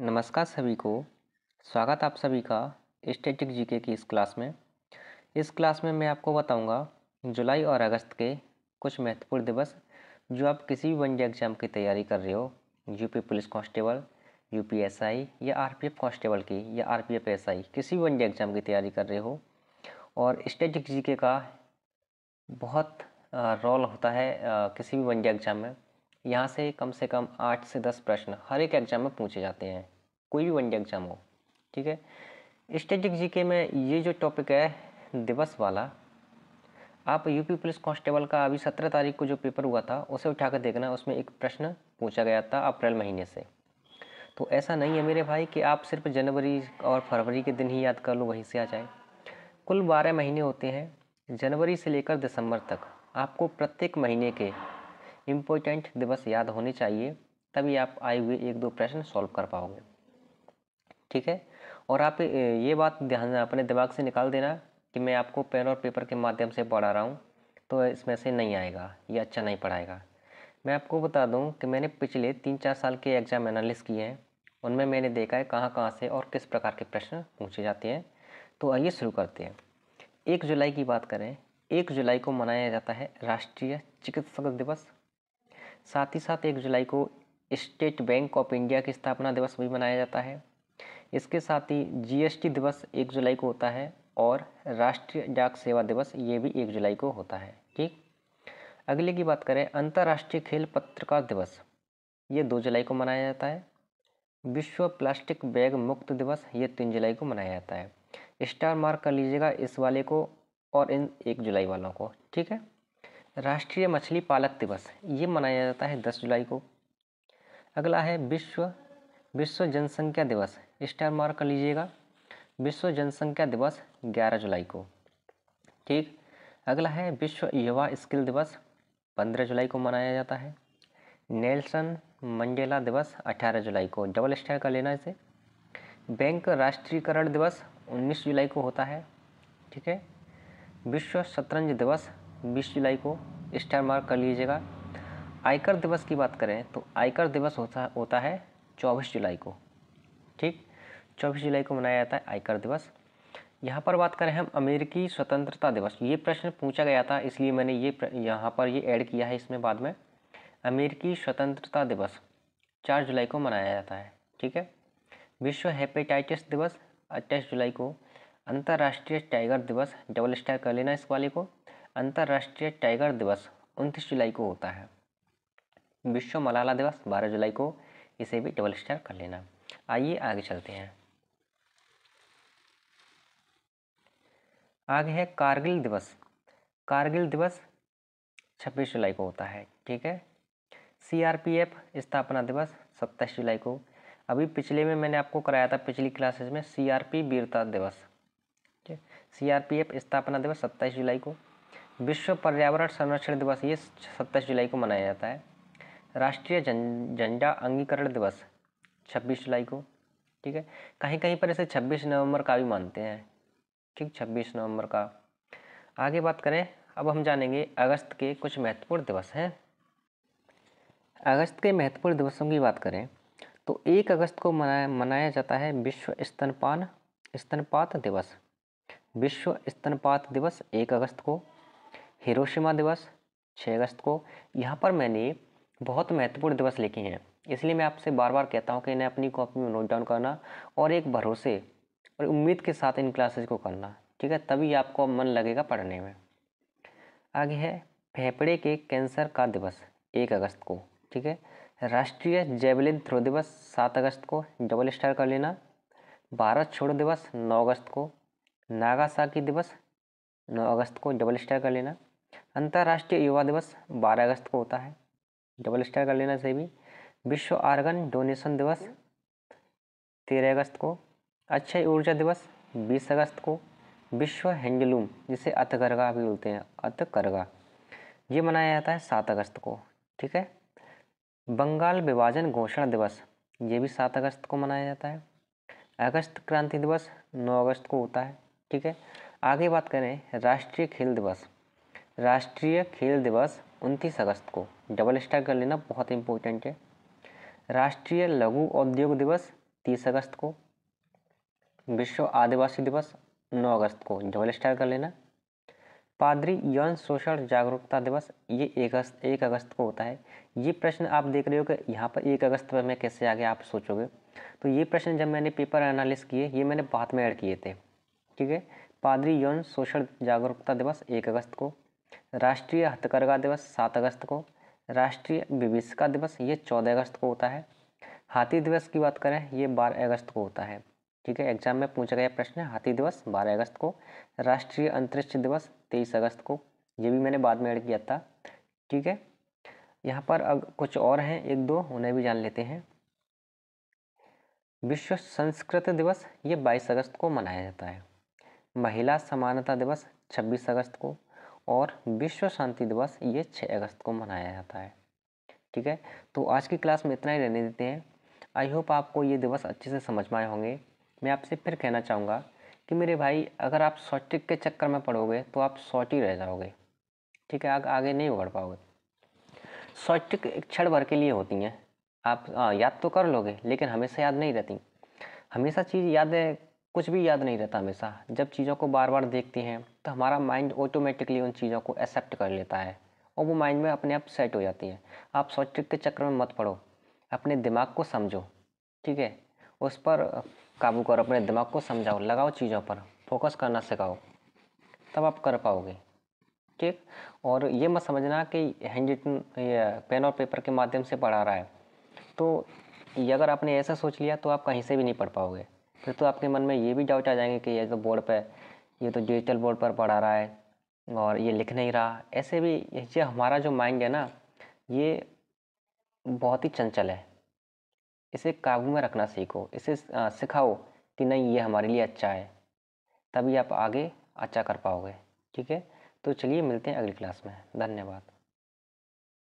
नमस्कार सभी को। स्वागत आप सभी का स्टैटिक जीके की इस क्लास में। इस क्लास में मैं आपको बताऊंगा जुलाई और अगस्त के कुछ महत्वपूर्ण दिवस जो आप किसी भी वन डे एग्जाम की तैयारी कर रहे हो, यूपी पुलिस कांस्टेबल, यूपीएसआई या आरपीएफ कांस्टेबल की या आरपीएफ एसआई, किसी भी वन डे एग्जाम की तैयारी कर रहे हो। और स्टैटिक जीके का बहुत रोल होता है किसी भी वन डे एग्जाम में। यहाँ से कम 8 से 10 प्रश्न हर एक एग्जाम में पूछे जाते हैं, कोई भी वन डे एग्जाम हो। ठीक है, स्टैटिक जीके में ये जो टॉपिक है दिवस वाला, आप यूपी पुलिस कांस्टेबल का अभी 17 तारीख को जो पेपर हुआ था उसे उठाकर देखना, उसमें एक प्रश्न पूछा गया था अप्रैल महीने से। तो ऐसा नहीं है मेरे भाई कि आप सिर्फ जनवरी और फरवरी के दिन ही याद कर लो वहीं से आ जाए। कुल 12 महीने होते हैं, जनवरी से लेकर दिसंबर तक आपको प्रत्येक महीने के इम्पोर्टेंट दिवस याद होने चाहिए, तभी आप आए हुए एक दो प्रश्न सॉल्व कर पाओगे। ठीक है, और आप ये बात ध्यान अपने दिमाग से निकाल देना कि मैं आपको पेन और पेपर के माध्यम से पढ़ा रहा हूँ तो इसमें से नहीं आएगा, ये अच्छा नहीं पढ़ाएगा। मैं आपको बता दूं कि मैंने पिछले 3-4 साल के एग्जाम एनालिसिस किए हैं, उनमें मैंने देखा है कहाँ कहाँ से और किस प्रकार के प्रश्न पूछे जाते हैं। तो आइए शुरू करते हैं। 1 जुलाई की बात करें, 1 जुलाई को मनाया जाता है राष्ट्रीय चिकित्सक दिवस। साथ ही साथ 1 जुलाई को स्टेट बैंक ऑफ इंडिया की स्थापना दिवस भी मनाया जाता है। इसके साथ ही जीएसटी दिवस 1 जुलाई को होता है और राष्ट्रीय डाक सेवा दिवस ये भी 1 जुलाई को होता है। ठीक, अगले की बात करें, अंतर्राष्ट्रीय खेल पत्रकार दिवस ये 2 जुलाई को मनाया जाता है। विश्व प्लास्टिक बैग मुक्त दिवस ये 3 जुलाई को मनाया जाता है। स्टार मार्क कर लीजिएगा इस वाले को और इन 1 जुलाई वालों को। ठीक है, राष्ट्रीय मछली पालक दिवस ये मनाया जाता है 10 जुलाई को। अगला है विश्व जनसंख्या दिवस, स्टार मार्क कर लीजिएगा, विश्व जनसंख्या दिवस 11 जुलाई को। ठीक, अगला है विश्व युवा स्किल दिवस, 15 जुलाई को मनाया जाता है। नेल्सन मंडेला दिवस 18 जुलाई को, डबल स्टार कर लेना इसे। बैंक राष्ट्रीयकरण दिवस 19 जुलाई को होता है। ठीक है, विश्व शतरंज दिवस 20 जुलाई को, स्टार मार्क कर लीजिएगा। आयकर दिवस की बात करें तो आयकर दिवस होता है 24 जुलाई को। ठीक, 24 जुलाई को मनाया जाता है आयकर दिवस। यहाँ पर बात करें हम अमेरिकी स्वतंत्रता दिवस, ये प्रश्न पूछा गया था इसलिए मैंने यहाँ पर ये ऐड किया है इसमें बाद में। अमेरिकी स्वतंत्रता दिवस 4 जुलाई को मनाया जाता है। ठीक है, विश्व हेपेटाइटिस दिवस 28 जुलाई को। अंतर्राष्ट्रीय टाइगर दिवस, डबल स्टार कर लेना इस वाले को, अंतर्राष्ट्रीय टाइगर दिवस 29 जुलाई को होता है। विश्व मलाला दिवस 12 जुलाई को, इसे भी डबल स्टार कर लेना। आइए आगे चलते हैं। आगे है कारगिल दिवस। कारगिल दिवस 26 जुलाई को होता है। ठीक है, सीआरपीएफ स्थापना दिवस 27 जुलाई को। अभी पिछले में मैंने आपको कराया था पिछली क्लासेस में सीआरपी वीरता दिवस। ठीक, सीआरपीएफ स्थापना दिवस 27 जुलाई को। विश्व पर्यावरण संरक्षण दिवस ये 27 जुलाई को मनाया जाता है। राष्ट्रीय झंडा अंगीकरण दिवस 26 जुलाई को। ठीक है, कहीं कहीं पर इसे 26 नवंबर का भी मानते हैं। ठीक, 26 नवंबर का। आगे बात करें, अब हम जानेंगे अगस्त के कुछ महत्वपूर्ण दिवस हैं। अगस्त के महत्वपूर्ण दिवसों की बात करें तो 1 अगस्त को मनाया जाता है विश्व स्तनपात दिवस। विश्व स्तनपात दिवस 1 अगस्त को। हिरोशिमा दिवस 6 अगस्त को। यहाँ पर मैंने बहुत महत्वपूर्ण दिवस लिखे हैं, इसलिए मैं आपसे बार बार कहता हूँ कि इन्हें अपनी कॉपी में नोट डाउन करना और एक भरोसे और उम्मीद के साथ इन क्लासेज को करना। ठीक है, तभी आपको मन लगेगा पढ़ने में। आगे है फेफड़े के कैंसर का दिवस 1 अगस्त को। ठीक है, राष्ट्रीय जेवलिन थ्रो दिवस 7 अगस्त को, डबल स्टार कर लेना। भारत छोड़ो दिवस 9 अगस्त को। नागासाकी दिवस 9 अगस्त को, डबल स्टार कर लेना। अंतर्राष्ट्रीय युवा दिवस 12 अगस्त को होता है, डबल स्टार कर लेना इसे भी। विश्व आर्गन डोनेशन दिवस 13 अगस्त को। अक्षय ऊर्जा दिवस 20 अगस्त को। विश्व हैंडलूम, जिसे हथकरघा भी बोलते हैं, हथकरघा, ये मनाया जाता है 7 अगस्त को। ठीक है, बंगाल विभाजन घोषणा दिवस ये भी 7 अगस्त को मनाया जाता है। अगस्त क्रांति दिवस 9 अगस्त को होता है। ठीक है, आगे बात करें राष्ट्रीय खेल दिवस। राष्ट्रीय खेल दिवस 29 अगस्त को, डबल स्टार कर लेना, बहुत इंपॉर्टेंट है। राष्ट्रीय लघु उद्योग दिवस 30 अगस्त को। विश्व आदिवासी दिवस 9 अगस्त को, डबल स्टार कर लेना। पादरी यौन शोषण जागरूकता दिवस ये 1 अगस्त को होता है। ये प्रश्न आप देख रहे हो कि यहाँ पर 1 अगस्त पर मैं कैसे आ गया, आप सोचोगे। तो ये प्रश्न जब मैंने पेपर एनालिसिस किए, ये मैंने बाद में ऐड किए थे, ठीक है। पादरी यौन शोषण जागरूकता दिवस 1 अगस्त को। राष्ट्रीय हथकरघा दिवस 7 अगस्त को। राष्ट्रीय विभीषिका दिवस ये 14 अगस्त को होता है। हाथी दिवस की बात करें, ये 12 अगस्त को होता है, ठीक है। एग्जाम में पूछा गया प्रश्न है, हाथी दिवस 12 अगस्त को। राष्ट्रीय अंतरिक्ष दिवस 23 अगस्त को, ये भी मैंने बाद में ऐड किया था, ठीक है। यहाँ पर अब कुछ और हैं, 1-2 उन्हें भी जान लेते हैं। विश्व संस्कृत दिवस ये 22 अगस्त को मनाया जाता है। महिला समानता दिवस 26 अगस्त को, और विश्व शांति दिवस ये 6 अगस्त को मनाया जाता है, ठीक है। तो आज की क्लास में इतना ही रहने देते हैं। आई होप आपको ये दिवस अच्छे से समझ में आए होंगे। मैं आपसे फिर कहना चाहूँगा कि मेरे भाई, अगर आप शॉर्ट ट्रिक के चक्कर में पढ़ोगे तो आप शॉर्ट ही रह जाओगे, ठीक है, आगे नहीं बढ़ पाओगे। शॉर्ट ट्रिक एक क्षण भर के लिए होती हैं, आप याद तो कर लोगे लेकिन हमेशा याद नहीं रहती। हमेशा चीज़ याद है, कुछ भी याद नहीं रहता हमेशा। जब चीज़ों को बार बार देखते हैं तो हमारा माइंड ऑटोमेटिकली उन चीज़ों को एक्सेप्ट कर लेता है और वो माइंड में अपने आप सेट हो जाती है। आप शॉर्ट ट्रिक के चक्कर में मत पड़ो, अपने दिमाग को समझो, ठीक है। उस पर काबू करो, अपने दिमाग को समझाओ, लगाओ चीज़ों पर, फोकस करना सिखाओ, तब आप कर पाओगे, ठीक। और ये मत समझना कि हैंड रिटन पेन और पेपर के माध्यम से पढ़ा रहा है, तो ये अगर आपने ऐसा सोच लिया तो आप कहीं से भी नहीं पढ़ पाओगे। फिर तो आपके मन में ये भी डाउट आ जाएंगे कि ये तो बोर्ड पे, ये तो डिजिटल बोर्ड पर पढ़ा रहा है और ये लिख नहीं रहा। ऐसे भी ये हमारा जो माइंड है ना, ये बहुत ही चंचल है, इसे काबू में रखना सीखो, इसे सिखाओ कि नहीं ये हमारे लिए अच्छा है, तभी आप आगे अच्छा कर पाओगे, ठीक है। तो चलिए मिलते हैं अगली क्लास में, धन्यवाद।